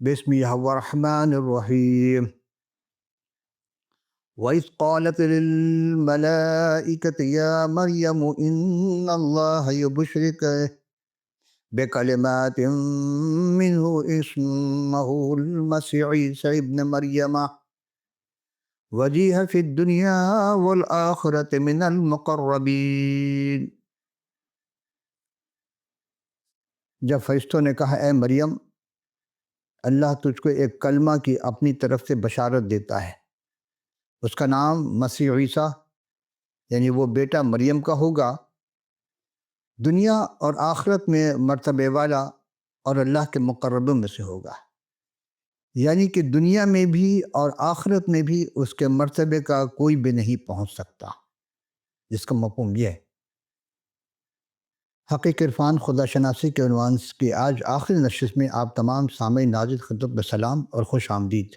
بسم الله الرحمن الرحيم. وإذ قالت للملائكة يا مريم إن الله يبشرك بكلمات منه اسمه المسيح عيسى ابن مريم وجيها في الدنيا والآخرة من المقربين. جب فرشتوں نے کہا اے مریم، اللہ تجھ کو ایک کلمہ کی اپنی طرف سے بشارت دیتا ہے، اس کا نام مسیح عیسیٰ یعنی وہ بیٹا مریم کا ہوگا، دنیا اور آخرت میں مرتبے والا اور اللہ کے مقربوں میں سے ہوگا، یعنی کہ دنیا میں بھی اور آخرت میں بھی اس کے مرتبے کا کوئی بھی نہیں پہنچ سکتا، جس کا مفہوم یہ ہے۔ حقیقی عرفان خدا شناسی کے عنوان کی آج آخری نشست میں آپ تمام سامعین ناظرین خدمت میں سلام اور خوش آمدید۔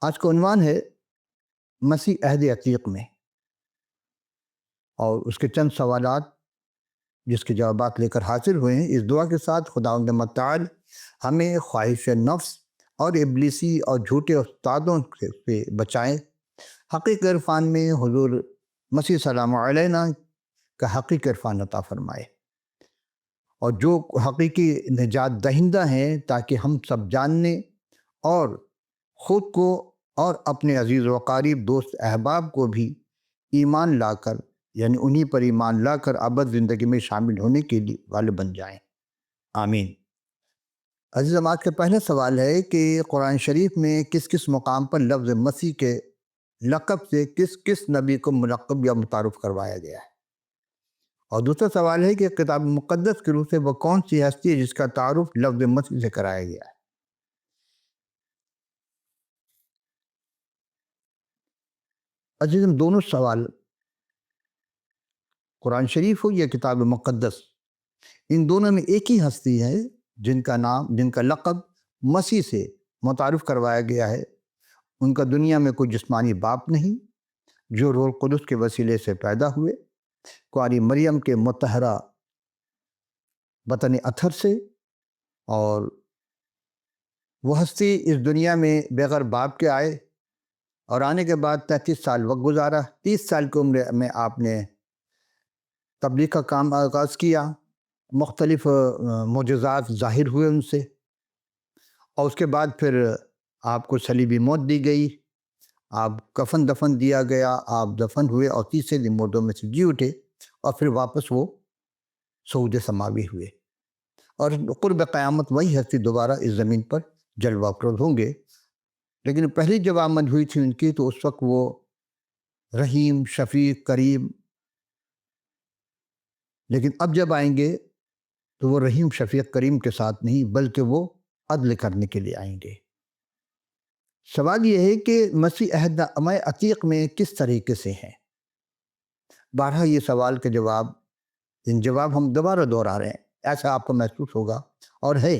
آج کا عنوان ہے مسیح عہد عتیق میں، اور اس کے چند سوالات جس کے جوابات لے کر حاضر ہوئے ہیں، اس دعا کے ساتھ خداوند متعال ہمیں خواہش نفس اور ابلیسی اور جھوٹے استادوں سے بچائیں۔ حقیقی عرفان میں حضور مسیح سلام علینا کا حقیقی عرفان عطا فرمائے، اور جو حقیقی نجات دہندہ ہیں، تاکہ ہم سب جاننے اور خود کو اور اپنے عزیز و قریب دوست احباب کو بھی ایمان لا کر، یعنی انہی پر ایمان لا کر ابد زندگی میں شامل ہونے کے لیے والے بن جائیں، آمین۔ عزیزم، آج کا پہلا سوال ہے کہ قرآن شریف میں کس کس مقام پر لفظ مسیح کے لقب سے کس کس نبی کو ملقب یا متعارف کروایا گیا ہے، اور دوسرا سوال ہے کہ کتاب مقدس کے روح سے وہ کون سی ہستی ہے جس کا تعارف لفظ مسیح سے کرایا گیا ہے۔ عزیزم، دونوں سوال قرآن شریف ہو یا کتاب مقدس، ان دونوں میں ایک ہی ہستی ہے جن کا لقب مسیح سے متعارف کروایا گیا ہے۔ ان کا دنیا میں کوئی جسمانی باپ نہیں، جو روح القدس کے وسیلے سے پیدا ہوئے کنواری مریم کے مطہرہ بطن اطہر سے، اور وہ ہستی اس دنیا میں بغیر باپ کے آئے، اور آنے کے بعد 33 سال وقت گزارا۔ 30 سال کی عمر میں آپ نے تبلیغ کا کام آغاز کیا، مختلف معجزات ظاہر ہوئے ان سے، اور اس کے بعد پھر آپ کو صلیبی موت دی گئی، آپ کفن دفن دیا گیا، آپ دفن ہوئے اور تیسرے دن مردوں میں سے جی اٹھے، اور پھر واپس وہ صعود سماوی ہوئے، اور قرب قیامت وہی ہستی دوبارہ اس زمین پر جلوہ افروز ہوں گے۔ لیکن پہلی جب آمد ہوئی تھی ان کی، تو اس وقت وہ رحیم، شفیق، کریم، لیکن اب جب آئیں گے تو وہ رحیم، شفیق، کریم کے ساتھ نہیں، بلکہ وہ عدل کرنے کے لیے آئیں گے۔ سوال یہ ہے کہ مسیح عہد نامہ عتیق میں کس طریقے سے ہیں؟ بارہا یہ سوال کے جواب ہم دوبارہ دہرا رہے ہیں، ایسا آپ کو محسوس ہوگا، اور ہے،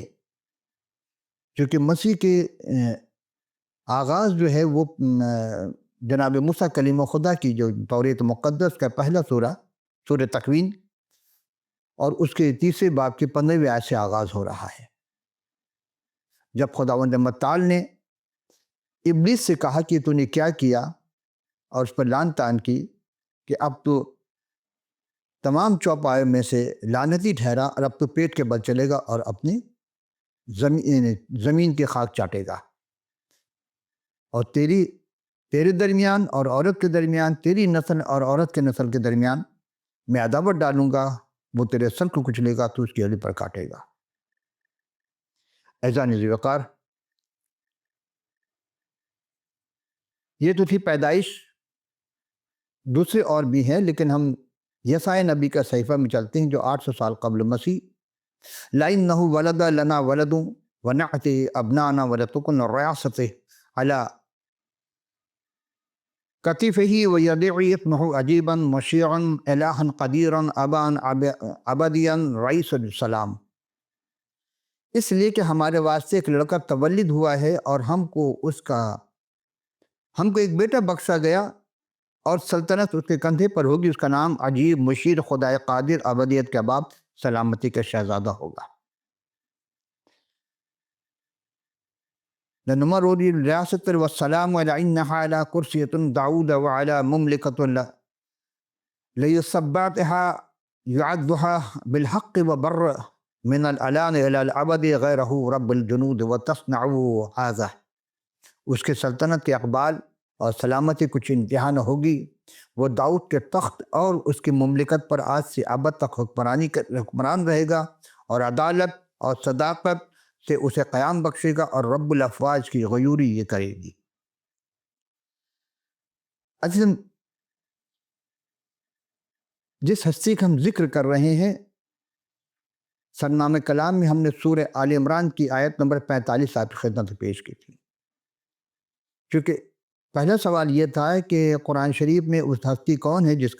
کیونکہ مسیح کے آغاز جو ہے وہ جناب موسیٰ کلیم خدا کی جو توریت مقدس کا پہلا سورہ تکوین، اور اس کے تیسرے باب کی 15ویں آیت سے آغاز ہو رہا ہے، جب خداوند متعال نے ابلیس سے کہا کہ تو نے کیا کیا، اور اس پر لعن طعن کی کہ اب تو تمام چوپایوں میں سے لعنتی ٹھہرا، اور اب تو پیٹ کے بل چلے گا اور اپنی زمین کی خاک چاٹے گا، اور تیرے درمیان اور عورت کے درمیان، تیری نسل اور عورت کے نسل کے درمیان میں عداوت ڈالوں گا، وہ تیرے سر کو کچلے گا، تو اس کی ہڈی پر کاٹے گا۔ اعزاز ذی وقار، یہ تو تھی پیدائش، دوسرے اور بھی ہیں، لیکن ہم یسائی نبی کا صحیفہ میں چلتے ہیں جو 800 سال قبل مسیح، لَإِنَّهُ وَلَدَ لَنَا وَلَدٌ وَنَعْتِ أَبْنَانَا وَلَتُكُنَّ الرِّيَاسَةُ عَلَىٰ كَتِفِهِ وَيَدِعُ اسْمَهُ عَجِيبًا مُشِيعًا إِلَٰهًا قَدِيرًا أَبًا أَبَدِيًّا رَئِيسَ السَّلَام۔ اس لیے کہ ہمارے واسطے ایک لڑکا تولد ہوا ہے، اور ہم کو ایک بیٹا بخشا گیا، اور سلطنت اس کے کندھے پر ہوگی، اس کا نام عجیب، مشیر، خدائے قادر، ابدیت کا باپ، سلامتی کا شہزادہ ہوگا۔ لنمرود الریاست والسلام علی انہا علی کرسیۃ داؤد وعلی مملکۃ لیصباتها يعدها بالحق وبر من الالان الى الابد غیرہ رب الجنود وتصنع هذا. اس کے سلطنت کے اقبال اور سلامتی کچھ انتہا نہ ہوگی. وہ داؤد کے تخت اور اس کی مملکت پر آج سے ابد تک حکمران رہے گا اور عدالت اور صداقت سے اسے قیام بخشے گا اور رب الافواج کی غیوری یہ کرے گی. عزیزاً، جس ہستی کا ہم ذکر کر رہے ہیں، سرنامہ کلام میں ہم نے سورہ آل عمران کی آیت نمبر 45 آپ کی خدمت میں پیش کی تھی. چونکہ پہلا سوال یہ تھا کہ قرآن شریف میں اس ہستی کون ہے جس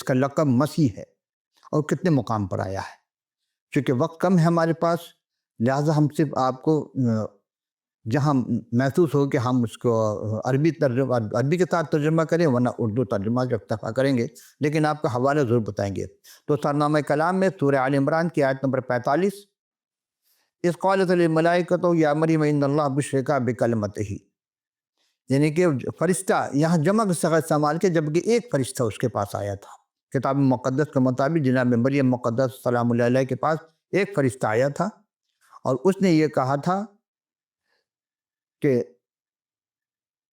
کا لقب مسیح ہے اور کتنے مقام پر آیا ہے. چونکہ وقت کم ہے ہمارے پاس، لہٰذا ہم صرف آپ کو جہاں محسوس ہو کہ ہم اس کو عربی کے ساتھ ترجمہ کریں، ورنہ اردو ترجمہ کا اکتفا کریں گے، لیکن آپ کا حوالہ ضرور بتائیں گے. تو سرنامہ کلام میں سورہ آل عمران کی آیت نمبر 45، اذ قالت الملائکۃ یا مریم ان اللہ بشرک بکلمتہ، یعنی کہ فرشتہ یہاں جمع صیغہ استعمال کے، جبکہ ایک فرشتہ اس کے پاس آیا تھا. کتاب مقدس کے مطابق جناب مریم مقدس سلام اللہ علیہ کے پاس ایک فرشتہ آیا تھا اور اس نے یہ کہا تھا کہ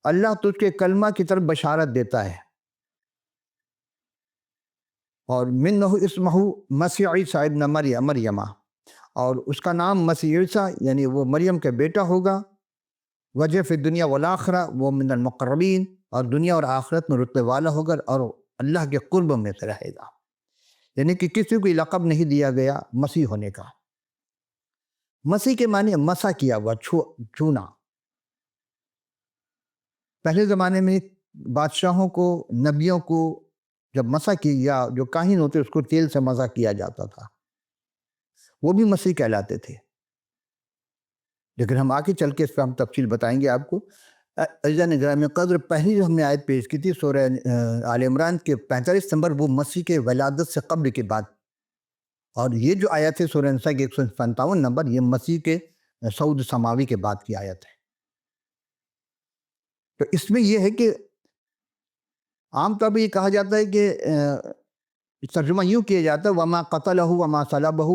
اللہ تجھ کے کلمہ کی طرف بشارت دیتا ہے، اور منہ اسمہ مسیح عیسیٰ ابن مریم، اور اس کا نام مسیح عیسیٰ یعنی وہ مریم کا بیٹا ہوگا. وجہ فی الدنیا والآخرہ، وہ من المقربین، اور دنیا اور آخرت میں رتبے والا ہوگا اور اللہ کے قرب میں سے رہے گا. یعنی کہ کسی کو لقب نہیں دیا گیا مسیح ہونے کا. مسیح کے معنی مسا کیا ہوا، چھونا. پہلے زمانے میں بادشاہوں کو، نبیوں کو جب مسا کیا، جو کاہن ہوتے اس کو تیل سے مسا کیا جاتا تھا، وہ بھی مسیح کہلاتے تھے. لیکن ہم آگے چل کے اس پہ ہم تفصیل بتائیں گے آپ کو. عزیزان گرامی قدر، پہلی جو ہم نے آیت پیش کی تھی سورہ آل عمران کے 45 نمبر، وہ مسیح کے ولادت سے قبل کے بعد، اور یہ جو آیت ہے سورہ نساء کی 157 نمبر، یہ مسیح کے صعود سماوی کے بعد کی آیت ہے. تو اس میں یہ ہے کہ عام طور پہ یہ کہا جاتا ہے کہ ترجمہ یوں کیا جاتا ہے وما قتلہ وما صلبہ،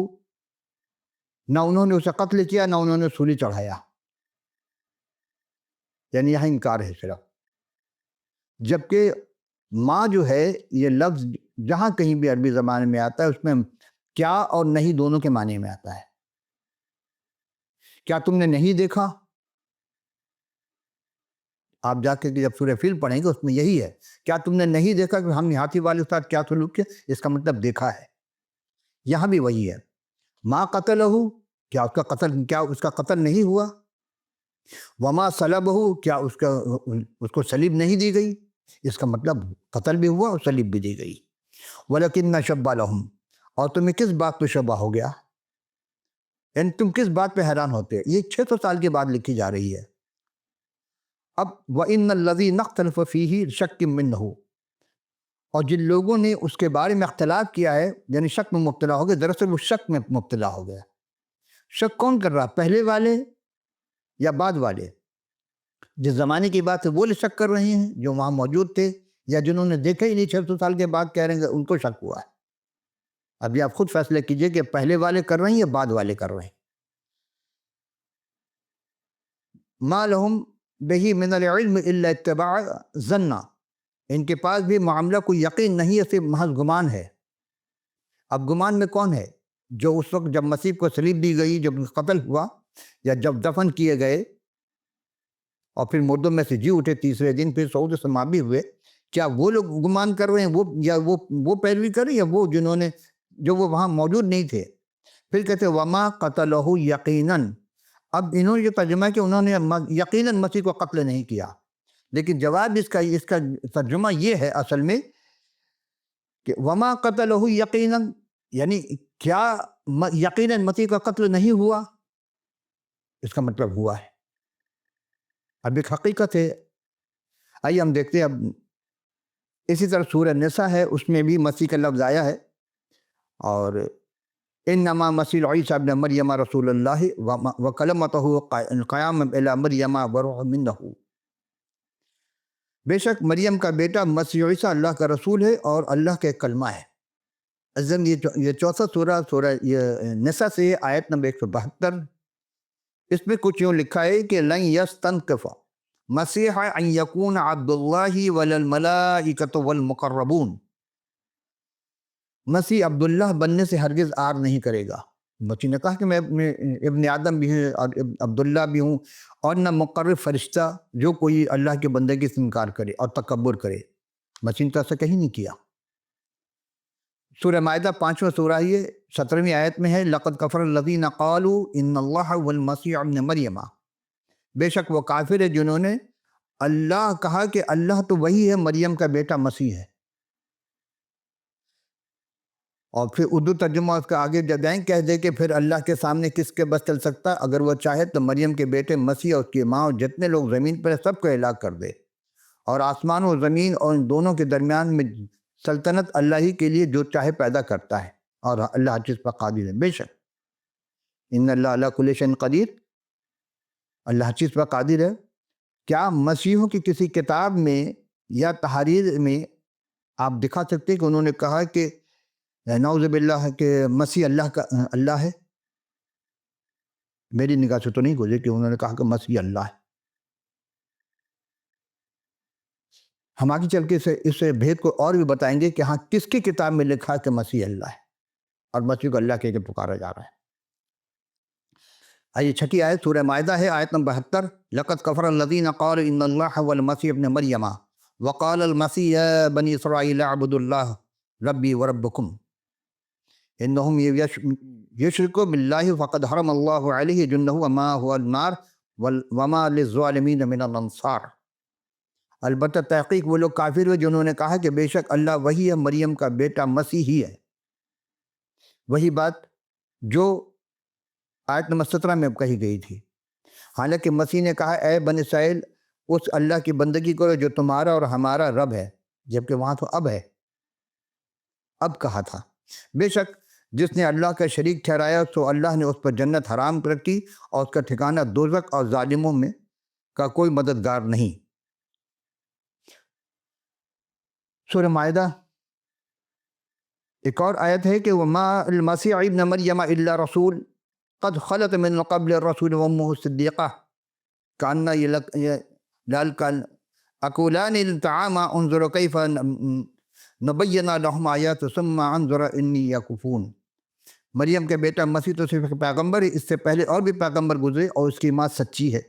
نہ انہوں نے اسے قتل کیا نہ انہوں نے سولی چڑھایا. یعنی یہاں انکار ہے صرف. جبکہ ماں جو ہے، یہ لفظ جہاں کہیں بھی عربی زبان میں آتا ہے اس میں کیا اور نہیں دونوں کے معنی میں آتا ہے. کیا تم نے نہیں دیکھا؟ آپ جا کے جب سورہ فیل پڑھیں گے اس میں یہی ہے، کیا تم نے نہیں دیکھا کہ ہم نے ہاتھی والے کے ساتھ کیا سلوک کیا؟ اس کا مطلب دیکھا ہے. یہاں بھی وہی ہے. ما قتلہ، کیا اس کا قتل نہیں ہوا؟ وما صلبہ، کیا اس کو صلیب نہیں دی گئی؟ اس کا مطلب قتل بھی ہوا اور صلیب بھی دی گئی. وَلَكِنَّ شَبَّ لَهُمْ، اور تمہیں کس بات پہ شبہ ہو گیا؟ یعنی تم کس بات پہ حیران ہوتے؟ یہ 600 سال کے بعد لکھی جا رہی ہے. اب وَإِنَّ الَّذِينَ اخْتَلَفَ فِيهِ شَكٍّ مِّنْهُ، اور جن لوگوں نے اس کے بارے میں اختلاف کیا ہے، یعنی شک میں مبتلا ہو گئے، دراصل وہ شک میں مبتلا ہو گیا. شک کون کر رہا؟ پہلے والے یا بعد والے؟ جس زمانے کی بات ہے وہ شک کر رہے ہیں جو وہاں موجود تھے، یا جنہوں نے دیکھا ہی نہیں 600 سال کے بعد کہہ رہے ہیں ان کو شک ہوا ہے. ابھی آپ خود فیصلہ کیجئے کہ پہلے والے کر رہے ہیں یا بعد والے کر رہے ہیں. ما لهم به من العلم الا اتباع ظن، ان کے پاس بھی معاملہ کوئی یقین نہیں ہے، صرف محض گمان ہے. اب گمان میں کون ہے؟ جو اس وقت جب مسیح کو صلیب دی گئی، جب قتل ہوا یا جب دفن کیے گئے اور پھر مردوں میں سے جی اٹھے تیسرے دن، پھر صعود سماوی ہوئے، کیا وہ لوگ گمان کر رہے ہیں وہ پیروی کر رہے ہیں، یا وہ جنہوں نے جو وہ وہاں موجود نہیں تھے؟ پھر کہتے وما قتلہ یقیناً. اب انہوں نے جو ترجمہ کیا، انہوں نے یقیناً مسیح کو قتل نہیں کیا، لیکن جواب اس کا ترجمہ یہ ہے اصل میں کہ وما قتلہ یقیناً، یعنی کیا یقیناً مسیح کا قتل نہیں ہوا؟ اس کا مطلب ہوا ہے. اب ایک حقیقت ہے. آئیے ہم دیکھتے ہیں. اب اسی طرح سورہ نساء ہے، اس میں بھی مسیح کا لفظ آیا ہے، اور انما مسیح عیسی ابن مریم رسول اللہ وکلمتہ قیام الی مریم وروح منہ، بے شک مریم کا بیٹا مسیح عیسیٰ اللہ کا رسول ہے اور اللہ کا ایک کلمہ ہے۔ عزیزاً یہ چوتھا سورہ یہ نساء سے آیت نمبر 172، اس میں کچھ یوں لکھا ہے کہ لن یستنکف مسیح ان یکون عبد اللہ وللملائکۃ والمقربون، مسیح عبداللہ بننے سے ہرگز آر نہیں کرے گا۔ مسیح نے کہا کہ میں ابن آدم بھی ہوں اور عبداللہ بھی ہوں، اور نہ مقرب فرشتہ جو کوئی اللہ کے بندگی سے انکار کرے اور تکبر کرے، مسیح نے تو ایسا کہیں نہیں کیا۔ سورہ مائدہ 5واں سورہ یہ 17ویں آیت میں ہے لقد کفر الذین قالوا ان اللہ هو المسیح ابن مریم، بے شک وہ کافر ہے جنہوں نے اللہ کہا کہ اللہ تو وہی ہے، مریم کا بیٹا مسیح ہے۔ اور پھر اردو ترجمہ اس کا آگے جب جائیں کہہ دے کہ پھر اللہ کے سامنے کس کے بس چل سکتا ہے، اگر وہ چاہے تو مریم کے بیٹے مسیح اور اس کی ماں اور جتنے لوگ زمین پر ہیں سب کو ہلاک کر دے، اور آسمان و زمین اور ان دونوں کے درمیان میں سلطنت اللہ ہی کے لیے جو چاہے پیدا کرتا ہے، اور اللہ ہر چیز پر قادر ہے۔ بے شک ان اللہ علی کل شیء قدیر، اللہ ہر چیز پر قادر ہے۔ کیا مسیحوں کی کسی کتاب میں یا تحریر میں آپ دکھا سکتے ہیں کہ انہوں نے کہا کہ نعوذ باللہ کہ مسیح اللہ ہے؟ میری نگاہ سے تو نہیں گزری کہ انہوں نے کہا کہ مسیح اللہ ہے۔ ہم آگے چل کے اس بھید کو اور بھی بتائیں گے کہ ہاں کس کی کتاب میں لکھا کہ مسیح اللہ ہے اور مسیح کو اللہ کہہ کے پکارا جا رہا ہے۔ آئیے چھٹی آیت سورہ مائدہ ہے، آیت نمبر 72، لقد کفر الذین قالوا ان اللہ هو المسیح ابن مریم وقال المسیح یا بنی اسرائیل اعبدوا اللہ ربی وربکم انہم یشرکوا باللہ فقد حرم اللہ علیہ جنہ وما هو النار وما للظالمین من الانصار۔ البتہ تحقیق وہ لوگ کافر ہوئے جنہوں نے کہا کہ بے شک اللہ وہی ہے، مریم کا بیٹا مسیح ہی ہے۔ وہی بات جو آیت نمبر 17 میں کہی گئی تھی، حالانکہ مسیح نے کہا اے بن اسرائیل اس اللہ کی بندگی کرو جو تمہارا اور ہمارا رب ہے، جبکہ وہاں تو اب ہے، اب کہا تھا۔ بے شک جس نے اللہ کا شریک ٹھہرایا تو اللہ نے اس پر جنت حرام کر کی اور اس کا ٹھکانہ دوزخ، اور ظالموں میں کا کوئی مددگار نہیں۔ سورہ مائدہ ایک اور آیت ہے کہ وما المسیح ابن مریم الا رسول قد خلت من قبل الرسول وامہ صدیقہ کانہ لالکن اکولان الطعام انظر کیف نبین لہم آیات ثم انظر انی یکفون۔ مریم کے بیٹا مسیح تو صرف ایک پیغمبر ہے، اس سے پہلے اور بھی پیغمبر گزرے اور اس کی ماں سچی ہے۔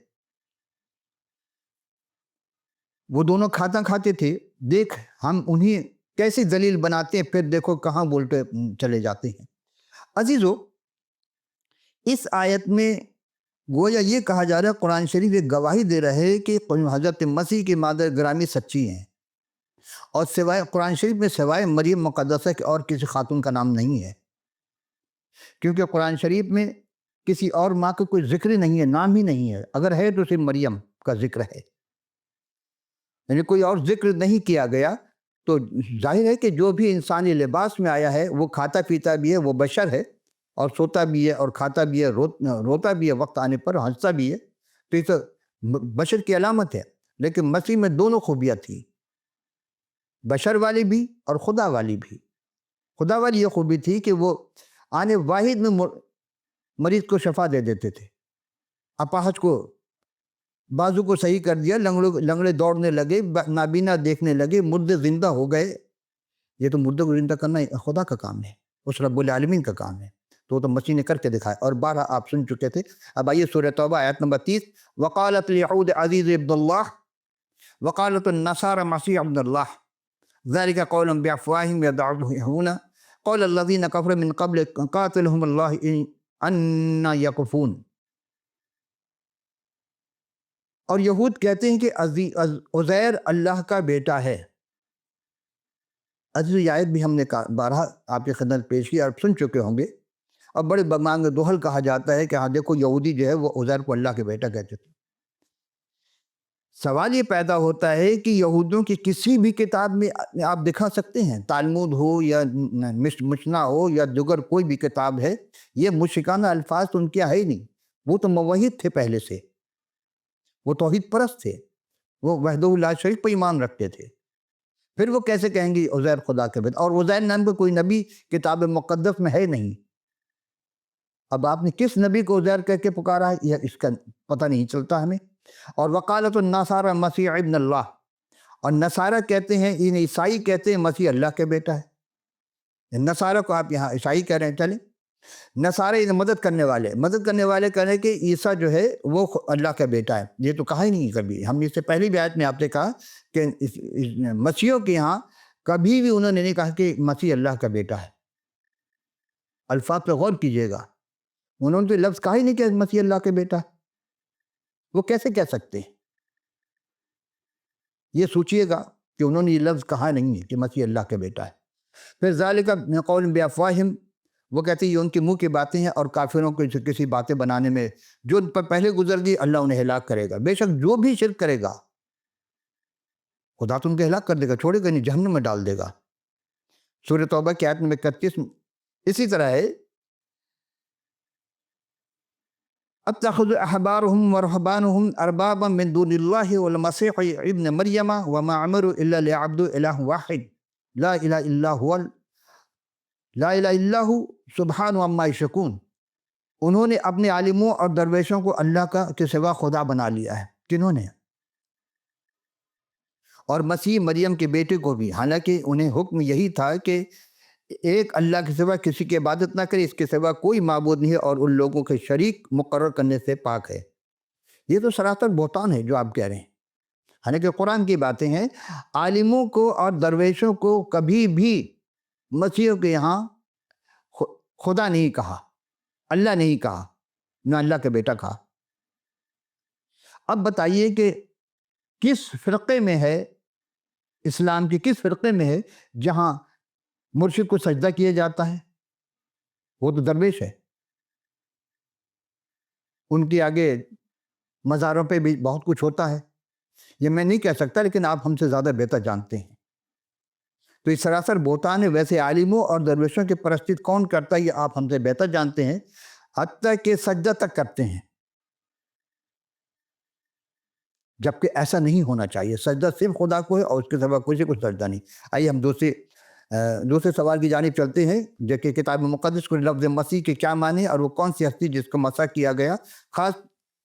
وہ دونوں کھاتے تھے، دیکھ ہم انہیں کیسے ذلیل بناتے ہیں، پھر دیکھو کہاں بولتے چلے جاتے ہیں۔ عزیزو، اس آیت میں گویا یہ کہا جا رہا ہے، قرآن شریف ایک گواہی دے رہا ہے کہ حضرت مسیح کی مادر گرامی سچی ہیں، اور سوائے قرآن شریف میں سوائے مریم مقدسہ کے اور کسی خاتون کا نام نہیں ہے، کیونکہ قرآن شریف میں کسی اور ماں کا کوئی ذکر نہیں ہے، نام ہی نہیں ہے، اگر ہے تو صرف مریم کا ذکر ہے، یعنی کوئی اور ذکر نہیں کیا گیا۔ تو ظاہر ہے کہ جو بھی انسانی لباس میں آیا ہے وہ کھاتا پیتا بھی ہے، وہ بشر ہے، اور سوتا بھی ہے اور کھاتا بھی ہے، روتا بھی ہے وقت آنے پر، ہنستا بھی ہے، تو یہ تو بشر کی علامت ہے۔ لیکن مسیح میں دونوں خوبیاں تھیں، بشر والی بھی اور خدا والی بھی۔ خدا والی یہ خوبی تھی کہ وہ آنے واحد میں مریض کو شفا دے دیتے تھے، اپاہج کو بازو کو صحیح کر دیا، لنگڑے دوڑنے لگے، نابینا دیکھنے لگے، مردے زندہ ہو گئے۔ یہ تو مردے کو زندہ کرنا خدا کا کام ہے، اس رب العالمین کا کام ہے، تو مسیح نے کر کے دکھایا، اور بارہ آپ سن چکے تھے۔ اب آئیے سورہ توبہ آیت نمبر 30، وقالت الیہود عزیز عبد اللہ وقالت النصارى مسیح عبد اللہ ذلك قولهم بافواہہم یدعون قول الذین کفروا من قبل قاتلهم اللہ انا یکفون۔ اور یہود کہتے ہیں کہ عزیر اللہ کا بیٹا ہے۔ عزیز یہ آیت بھی ہم نے بارہا آپ کی خدمت پیش کی اور سن چکے ہوں گے، اور بڑے بمانگ دوہل کہا جاتا ہے کہ ہاں دیکھو یہودی جو ہے وہ عزیر کو اللہ کے بیٹا کہتے تھے۔ سوال یہ پیدا ہوتا ہے کہ یہودیوں کی کسی بھی کتاب میں آپ دکھا سکتے ہیں، تالمود ہو یا مشنا ہو یا دیگر کوئی بھی کتاب ہے، یہ مشرکانہ الفاظ تو ان کے ہے ہی نہیں. وہ تو موحد تھے پہلے سے، وہ توحید پرست تھے، وہ وحدہ لا شریک پہ ایمان رکھتے تھے. پھر وہ کیسے کہیں گے عزیر خدا کے بیٹا؟ اور عزیر نام کا کوئی نبی کتاب مقدس میں ہے نہیں. اب آپ نے کس نبی کو عزیر کہہ کے پکارا ہے یہ اس کا پتہ نہیں چلتا ہمیں. اور وقالت النصارى مسیح ابن اللہ، اور نصارہ کہتے ہیں، ان عیسائی کہتے ہیں مسیح اللہ کے بیٹا ہے. نصارہ کو آپ یہاں عیسائی کہہ رہے ہیں. چلیں، نصارہ مدد کرنے والے کہہ رہے ہیں کہ عیسیٰ جو ہے وہ اللہ کا بیٹا ہے. یہ تو کہا ہی نہیں کبھی. ہم اس سے پہلی بھی آیت میں آپ نے کہا کہ مسیحوں کے یہاں کبھی بھی انہوں نے نہیں کہا کہ مسیح اللہ کا بیٹا ہے. الفاظ پہ غور کیجئے گا، انہوں نے تو لفظ کہا ہی نہیں کہ مسیح اللہ کے بیٹا ہے. وہ کیسے کہہ سکتے ہیں؟ یہ سوچئے گا کہ انہوں نے یہ لفظ کہا نہیں ہے کہ مسیح اللہ کے بیٹا ہے. پھر ذالک من قول بافواہہم، وہ کہتے ہیں یہ ان کے منہ کی باتیں ہیں، اور کافروں کو کسی باتیں بنانے میں جو ان پر پہلے گزر گئی اللہ انہیں ہلاک کرے گا. بے شک جو بھی شرک کرے گا خدا تو ان کے ہلاک کر دے گا، چھوڑے گا نہیں، جہنم میں ڈال دے گا. سورہ توبہ کی آیت نمبر 31 اسی طرح ہے، اتخذ احبارهم ورهبانهم اربابا من دون الله والمسيح ابن مريم وما امروا الا ليعبدوا اله واحد لا اله الا هو سبحانه عما يشركون. انہوں نے اپنے عالموں اور درویشوں کو اللہ کے سوا خدا بنا لیا ہے. کنہوں نے؟ اور مسیح مریم کے بیٹے کو بھی، حالانکہ انہیں حکم یہی تھا کہ ایک اللہ کے سوا کسی کی عبادت نہ کرے، اس کے سوا کوئی معبود نہیں ہے، اور ان لوگوں کے شریک مقرر کرنے سے پاک ہے. یہ تو سراسر بہتان ہے جو آپ کہہ رہے ہیں. حالانکہ قرآن کی باتیں ہیں، عالموں کو اور درویشوں کو کبھی بھی مسیحوں کے یہاں خدا نہیں کہا، اللہ نہیں کہا، نہ اللہ کا بیٹا کہا. اب بتائیے کہ کس فرقے میں ہے، اسلام کی کس فرقے میں ہے جہاں مرشد کو سجدہ کیا جاتا ہے؟ وہ تو درویش ہے. ان کے آگے مزاروں پہ بھی بہت کچھ ہوتا ہے. یہ میں نہیں کہہ سکتا، لیکن آپ ہم سے زیادہ بہتر جانتے ہیں. تو یہ سراسر بہتان ہے. ویسے عالموں اور درویشوں کی پرستی کون کرتا ہے یہ آپ ہم سے بہتر جانتے ہیں، حتیٰ کہ سجدہ تک کرتے ہیں، جبکہ ایسا نہیں ہونا چاہیے. سجدہ صرف خدا کو ہے اور اس کے سوا کسی کو سجدہ نہیں. آئیے ہم دوسرے سوال کی جانب چلتے ہیں، جو کہ کتاب مقدس کو لفظ مسیح کے کیا معنی اور وہ کون سی ہستی جس کو مسح کیا گیا.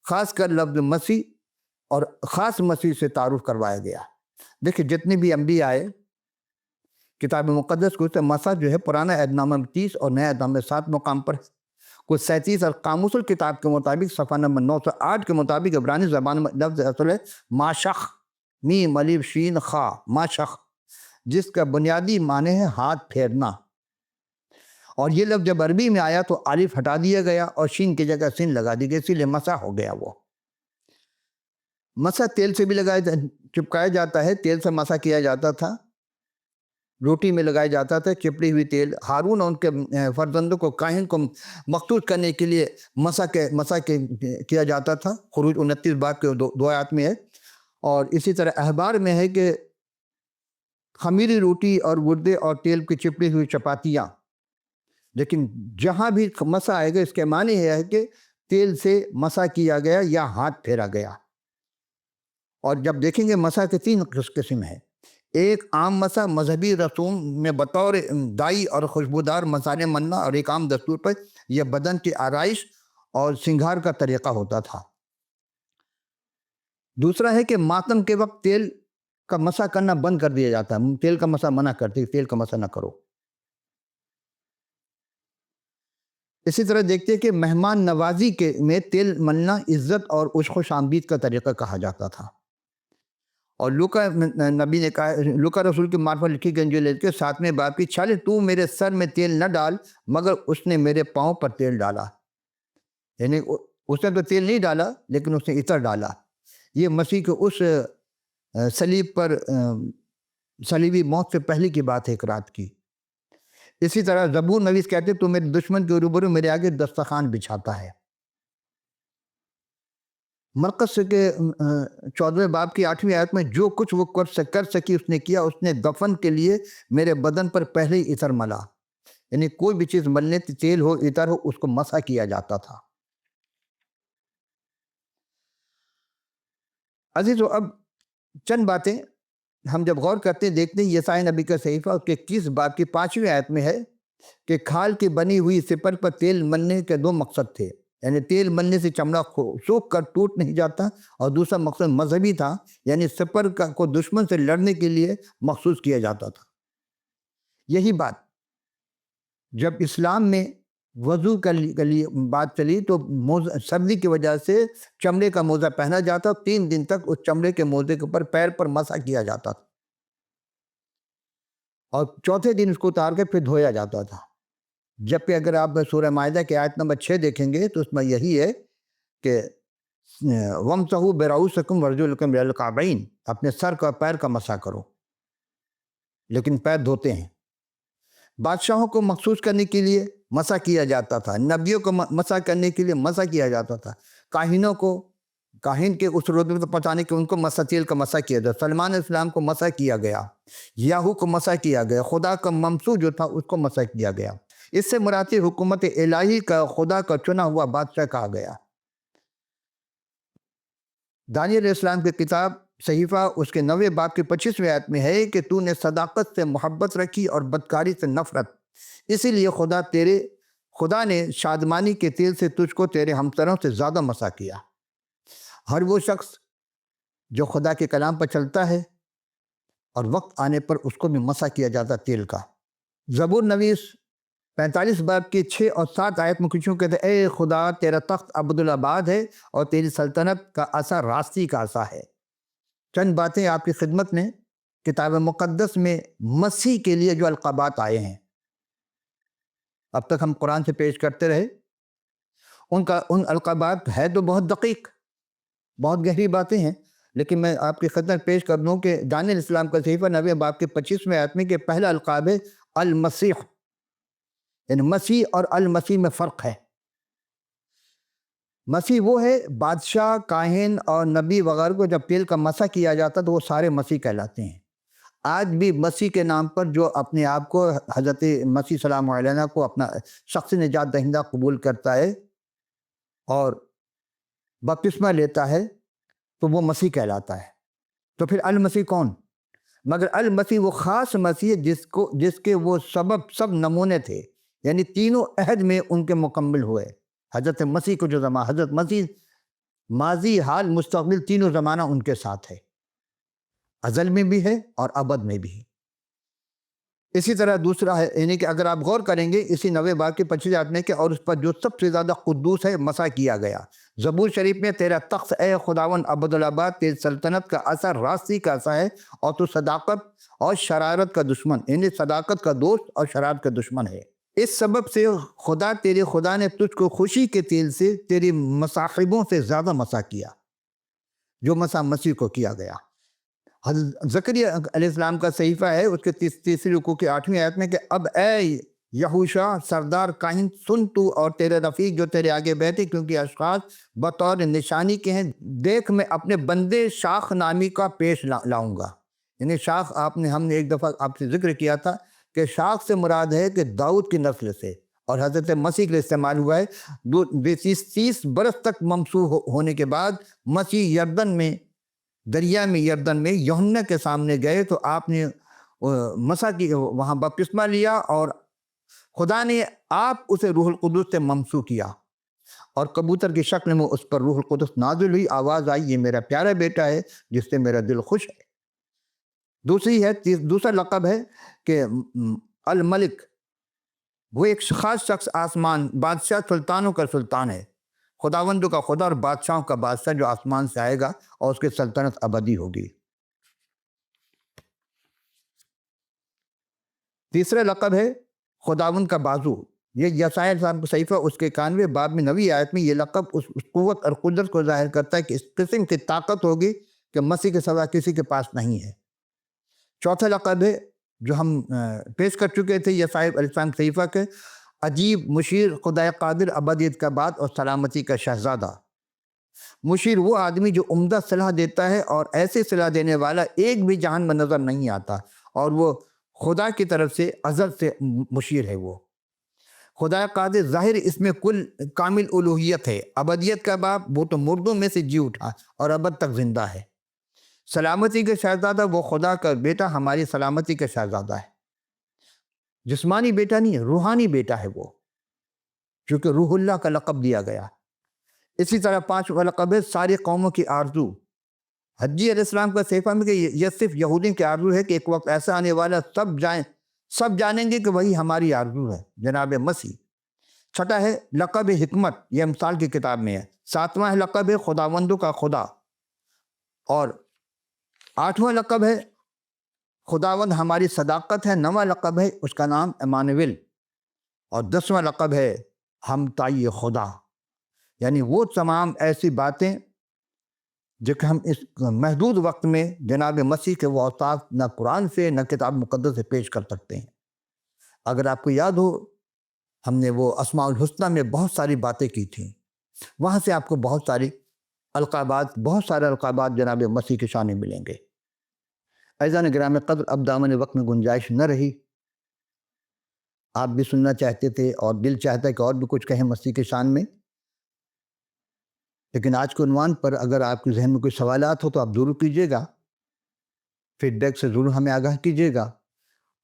خاص کر لفظ مسیح اور خاص مسیح سے تعارف کروایا گیا. دیکھیں جتنے بھی انبیاء آئے کتاب مقدس کو، مسح جو ہے پرانا عہد نامہ 30 اور نیا عہد نامہ 7 مقام پر، کچھ 37 اور قاموس الکتاب کے مطابق صفحہ نمبر 908 کے مطابق عبرانی زبان میں لفظ اصل ہے ماشخ، میم الف شین خا، ماشخ، جس کا بنیادی معنی ہے ہاتھ پھیرنا. اور یہ لفظ جب عربی میں آیا تو الف ہٹا دیا گیا اور شین کی جگہ سین لگا دی گئی، اسی لیے مسح ہو گیا. وہ مسح تیل سے بھی چپکایا جاتا ہے، تیل سے مسح کیا جاتا تھا، روٹی میں لگایا جاتا تھا چپڑی ہوئی تیل. ہارون اور ان کے فرزندوں کو، کاہن کو مخصوص کرنے کے لیے مسح کیا جاتا تھا. خروج 29 باب کے 2 آیات میں ہے. اور اسی طرح احبار میں ہے کہ خمیری روٹی اور گردے اور تیل کی چپڑی ہوئی چپاتیاں. لیکن جہاں بھی مسح آئے گا اس کے معنی یہ ہے کہ تیل سے مسح کیا گیا یا ہاتھ پھیرا گیا. اور جب دیکھیں گے مسح کے 3 قسم ہیں. ایک عام مسح مذہبی رسوم میں بطور دائی اور خوشبودار مسالے مننا، اور ایک عام دستور پر یہ بدن کی آرائش اور سنگھار کا طریقہ ہوتا تھا. دوسرا ہے کہ ماتم کے وقت تیل کا مسح کرنا بند کر دیا جاتا ہے. تیل کا مسح منع کرتے، تیل کا مسح نہ کرو. اسی طرح دیکھتے ہیں کہ مہمان نوازی میں تیل ملنا عزت اور خوش آمدید کا طریقہ کہا جاتا تھا. اور لوکا نبی نے کہا، لوکا رسول کی معرفت لکھی گئی انجیل کے 7ویں باب کی 46، تو میرے سر میں تیل نہ ڈال مگر اس نے میرے پاؤں پر تیل ڈالا. یعنی اس نے تو تیل نہیں ڈالا لیکن اس نے عطر ڈالا. یہ مسیح کے اس صلیب پر صلیبی موت سے پہلے کی بات ہے، ایک رات کی. اسی طرح زبور نویس کہتے تو میرے دشمن کے روبرو میرے آگے دسترخوان بچھاتا ہے. مرقس کے 14ویں باب کی 8ویں آیت میں جو کچھ وہ کر سکی اس نے کیا، اس نے دفن کے لیے میرے بدن پر پہلے ہی عطر ملا، یعنی کوئی بھی چیز ملنے، تیل ہو عطر ہو، اس کو مسح کیا جاتا تھا۔ عزیزو، اب چند باتیں ہم جب غور کرتے ہیں دیکھتے ہیں یسائی نبی کا صحیفہ اس کے 21 باب کی 5ویں آیت میں ہے کہ کھال کی بنی ہوئی سپر پر تیل ملنے کے 2 مقصد تھے، یعنی تیل ملنے سے چمڑا سوکھ کر ٹوٹ نہیں جاتا، اور دوسرا مقصد مذہبی تھا، یعنی سپر کو دشمن سے لڑنے کے لیے مخصوص کیا جاتا تھا۔ یہی بات جب اسلام میں وضو کے لیے بات چلی تو سردی کی وجہ سے چمڑے کا موزہ پہنا جاتا، 3 دن تک اس چمڑے کے موزے کے اوپر پیر پر مسح کیا جاتا تھا، اور چوتھے دن اس کو اتار کے پھر دھویا جاتا تھا۔ جبکہ اگر آپ سورہ مائدہ کی آیت نمبر 6 دیکھیں گے تو اس میں یہی ہے کہ وَامْسَحُوا بِرُؤُوسِكُمْ وَأَرْجُلَكُمْ إِلَى الْكَعْبَيْنِ، اپنے سر کا پیر کا مسح کرو، لیکن پیر دھوتے ہیں۔ بادشاہوں کو مخصوص کرنے کے لیے مسح کیا جاتا تھا، نبیوں کو مسح کرنے کے لیے مسح کیا جاتا تھا، کاہنوں کو، کاہن کے اس رتبے تک پہنچانے کے ان کو تیل کا مسح کیا جاتا، سلمان اسلام کو مسح کیا گیا، یاہو کو مسح کیا گیا، خدا کا ممسوح جو تھا اس کو مسح کیا گیا۔ اس سے مراد حکومت الہی کا، خدا کا چنا ہوا بادشاہ کہا گیا۔ دانیل علیہ السلام کی کتاب صحیفہ اس کے 9ویں باب کی 25ویں آیت میں ہے کہ تو نے صداقت سے محبت رکھی اور بدکاری سے نفرت، اسی لیے خدا نے شادمانی کے تیل سے تجھ کو تیرے ہمسروں سے زیادہ مسح کیا۔ ہر وہ شخص جو خدا کے کلام پر چلتا ہے اور وقت آنے پر اس کو بھی مسح کیا جاتا تیل کا۔ زبور نویس 45 باب کی 6 اور 7 آیت میں کچھ کہتے ہیں، اے خدا تیرا تخت ابدالآباد ہے اور تیری سلطنت کا عصا راستی کا عصا ہے۔ چند باتیں آپ کی خدمت میں کتاب مقدس میں مسیح کے لیے جو القابات آئے ہیں، اب تک ہم قرآن سے پیش کرتے رہے، ان القابات ہے تو بہت دقیق، بہت گہری باتیں ہیں، لیکن میں آپ کی خدمت پیش کر دوں کہ دانیل اسلام کا صحیفہ 9ویں باب کے 25ویں آیت میں کہ پہلا القاب ہے المسیح، یعنی مسیح اور المسیح میں فرق ہے۔ مسیح وہ ہے بادشاہ، کاہن اور نبی وغیرہ کو جب تیل کا مسح کیا جاتا تو وہ سارے مسیح کہلاتے ہیں۔ آج بھی مسیح کے نام پر جو اپنے آپ کو حضرت مسیح سلام علیہ کو اپنا شخص نجات دہندہ قبول کرتا ہے اور بپتسمہ لیتا ہے تو وہ مسیح کہلاتا ہے۔ تو پھر المسیح کون؟ مگر المسیح وہ خاص مسیح جس کے وہ سب نمونے تھے، یعنی تینوں عہد میں ان کے مکمل ہوئے۔ حضرت مسیح کو جو حضرت مسیح ماضی، حال، مستقبل تینوں زمانہ ان کے ساتھ ہے، ازل میں بھی ہے اور ابد میں بھی ہے۔ اسی طرح دوسرا ہے، یعنی کہ اگر آپ غور کریں گے اسی 9ویں باب کی 25 آیت میں کہ اور اس پر جو سب سے زیادہ قدوس ہے مسح کیا گیا۔ زبور شریف میں تیرا تخت اے خداوند ابدالآباد، تیری سلطنت کا عصا راستی کا عصا ہے، اور تو صداقت اور شرارت کا دشمن، یعنی صداقت کا دوست اور شرارت کا دشمن ہے۔ اس سبب سے خدا نے تجھ کو خوشی کے تیل سے تیری مصاحبوں سے زیادہ مسح کیا، جو مسح مسیح کو کیا گیا۔ حضرت زکریا علیہ السلام کا صحیفہ ہے اس کے تیسری رکوع کی 8ویں آیت میں کہ اب اے یہوشع سردار کاہن سن تو اور تیرے رفیق جو تیرے آگے بیٹھے، کیونکہ اشخاص بطور نشانی کے ہیں، دیکھ میں اپنے بندے شاخ نامی کا پیش لاؤں گا۔ یعنی شاخ ہم نے ایک دفعہ آپ سے ذکر کیا تھا کہ شاخ سے مراد ہے کہ داؤد کی نسل سے، اور حضرت مسیح کے لیے استعمال ہوا ہے 30 برس تک ممسوح ہونے کے بعد مسیح دریا میں یردن میں یوحنا کے سامنے گئے تو آپ نے مسح کی، وہاں بپتسمہ لیا، اور خدا نے آپ اسے روح القدس سے ممسوح کیا، اور کبوتر کی شکل میں اس پر روح القدس نازل ہوئی، آواز آئی یہ میرا پیارا بیٹا ہے جس سے میرا دل خوش ہے۔ دوسرا لقب ہے کہ الملک، وہ ایک خاص شخص، آسمان، بادشاہ، سلطانوں کا سلطان ہے، خداوندوں کا خدا اور بادشاہوں کا بادشاہ جو آسمان سے آئے گا اور اس کی سلطنت ابدی ہوگی۔ تیسرا لقب ہے خداوند کا بازو، یہ یسائی صاحب کا صحیفہ اس کے 91 باب میں 9ویں آیت میں یہ لقب اس قوت اور قدرت کو ظاہر کرتا ہے کہ اس قسم کی طاقت ہوگی کہ مسیح کے سوا کسی کے پاس نہیں ہے۔ چوتھا لقب ہے جو ہم پیش کر چکے تھے یسائی علیہ السلام صحیفہ کے، عجیب، مشیر، خدائے قادر، ابدیت کا بات اور سلامتی کا شہزادہ۔ مشیر وہ آدمی جو عمدہ صلاح دیتا ہے اور ایسے صلاح دینے والا ایک بھی جہان میں نظر نہیں آتا، اور وہ خدا کی طرف سے ازل سے مشیر ہے۔ وہ خدا قادر ظاہر اس میں کل کامل الوہیت ہے۔ ابدیت کا باپ وہ تو مردوں میں سے جی اٹھا اور ابد تک زندہ ہے۔ سلامتی کا شہزادہ وہ خدا کا بیٹا ہماری سلامتی کا شہزادہ ہے۔ جسمانی بیٹا نہیں ہے، روحانی بیٹا ہے وہ، کیونکہ روح اللہ کا لقب دیا گیا۔ اسی طرح پانچواں لقب ہے ساری قوموں کی آرزو۔ حجی علیہ السلام کا صحیفہ میں کہ یہ صرف یہودیوں کی آرزو ہے کہ ایک وقت ایسا آنے والا سب جانیں گے کہ وہی ہماری آرزو ہے، جناب مسیح۔ چھٹا ہے لقب حکمت، یہ امثال کی کتاب میں ہے۔ ساتواں لقب ہے خداوندوں کا خدا، اور آٹھواں لقب ہے خداوند ہماری صداقت ہے۔ نواں لقب ہے اس کا نام ایمانویل، اور 10واں لقب ہے ہم تائی خدا، یعنی وہ تمام ایسی باتیں جو کہ ہم اس محدود وقت میں جناب مسیح کے وہ اوصاف نہ قرآن سے نہ کتاب مقدس سے پیش کر سکتے ہیں۔ اگر آپ کو یاد ہو، ہم نے وہ اسماء الحسنہ میں بہت ساری باتیں کی تھیں، وہاں سے آپ کو بہت سارے القابات جناب مسیح کے شان میں ملیں گے۔ عزیزان گرامی قدر، اب دامن وقت میں گنجائش نہ رہی، آپ بھی سننا چاہتے تھے اور دل چاہتا ہے کہ اور بھی کچھ کہیں مسیح کے شان میں، لیکن آج کے عنوان پر اگر آپ کے ذہن میں کوئی سوالات ہو تو آپ ضرور کیجیے گا، فیڈ بیک سے ضرور ہمیں آگاہ کیجیے گا،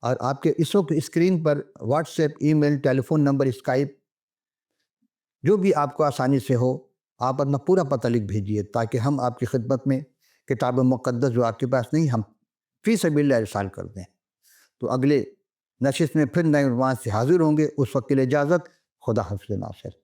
اور آپ کے اس وقت اسکرین پر واٹس ایپ، ای میل، ٹیلی فون نمبر، اسکائپ، جو بھی آپ کو آسانی سے ہو، آپ اپنا پورا پتہ لکھ بھیجیے تاکہ ہم آپ کی خدمت میں کتاب مقدس جو آپ کے پاس نہیں، ہم فی سبیل اللہ ارسال کر دیں۔ تو اگلے نشست میں پھر نئے عنوان سے حاضر ہوں گے، اس وقت کے لیے اجازت، خدا حافظ ناصر۔